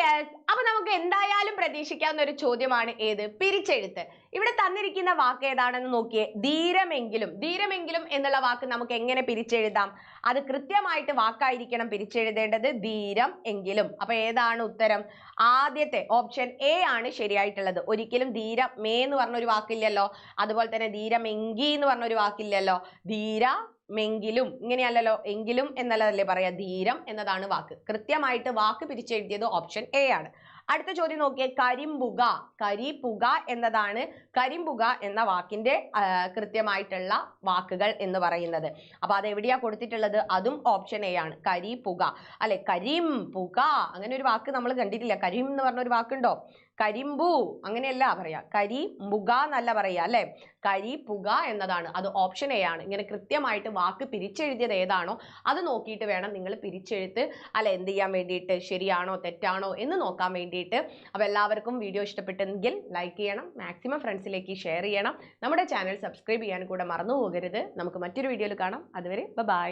Yes, അപ്പൊ നമുക്ക് എന്തായാലും പ്രതീക്ഷിക്കാവുന്ന ഒരു ചോദ്യമാണ് ഏത്? പിരിച്ചെഴുത്ത്. ഇവിടെ തന്നിരിക്കുന്ന വാക്ക് ഏതാണെന്ന് നോക്കിയേ. ധീരമെങ്കിലും. ധീരമെങ്കിലും എന്നുള്ള വാക്ക് നമുക്ക് എങ്ങനെ പിരിച്ചെഴുതാം? അത് കൃത്യമായിട്ട് വാക്കായിരിക്കണം പിരിച്ചെഴുതേണ്ടത്. ധീരം എങ്കിലും. അപ്പൊ ഏതാണ് ഉത്തരം? ആദ്യത്തെ ഓപ്ഷൻ എ ആണ് ശരിയായിട്ടുള്ളത്. ഒരിക്കലും ധീരമേ എന്ന് പറഞ്ഞൊരു വാക്കില്ലല്ലോ. അതുപോലെ തന്നെ ധീരമെങ്കി എന്ന് പറഞ്ഞൊരു വാക്കില്ലല്ലോ. ധീരമെങ്കിലും ഇങ്ങനെയല്ലല്ലോ. എങ്കിലും എന്നല്ലേ പറയാ. ധീരം എന്നതാണ് വാക്ക്. കൃത്യമായിട്ട് വാക്ക് പിരിച്ചെഴുതിയത് ഓപ്ഷൻ എ ആണ്. അടുത്ത ചോദ്യം നോക്കിയേ. കരിമ്പുക. കരിപുക എന്നതാണ് കരിമ്പുക എന്ന വാക്കിന്റെ കൃത്യമായിട്ടുള്ള വാക്കുകൾ എന്ന് പറയുന്നത്. അപ്പൊ അത് എവിടെയാ കൊടുത്തിട്ടുള്ളത്? അതും ഓപ്ഷൻ എ ആണ്. കരിപുക അല്ലെ. കരിമ്പുക അങ്ങനെ ഒരു വാക്ക് നമ്മൾ കണ്ടിട്ടില്ല. കരിം എന്ന് പറഞ്ഞ ഒരു വാക്കുണ്ടോ? കരിമ്പു അങ്ങനെയല്ല പറയാ. കരിമ്പുക എന്നല്ല പറയാ അല്ലെ. കരിപുക എന്നതാണ്. അത് ഓപ്ഷൻ എ ആണ്. ഇങ്ങനെ കൃത്യമായിട്ട് വാക്ക് പിരിച്ചെഴുതിയത് ഏതാണോ അത് നോക്കിയിട്ട് വേണം നിങ്ങൾ പിരിച്ചെഴുത്ത് അല്ലെ എന്ത് ചെയ്യാൻ വേണ്ടിയിട്ട്, ശരിയാണോ തെറ്റാണോ എന്ന് നോക്കാൻ വേണ്ടിയിട്ട്. അപ്പൊ എല്ലാവർക്കും വീഡിയോ ഇഷ്ടപ്പെട്ടെങ്കിൽ ലൈക്ക് ചെയ്യണം, മാക്സിമം ഫ്രണ്ട്സിലേക്ക് ഷെയർ ചെയ്യണം. നമ്മുടെ ചാനൽ സബ്സ്ക്രൈബ് ചെയ്യാൻ കൂടെ മറന്നു പോകരുത്. നമുക്ക് മറ്റൊരു വീഡിയോയിൽ കാണാം. അതുവരെ ബൈ.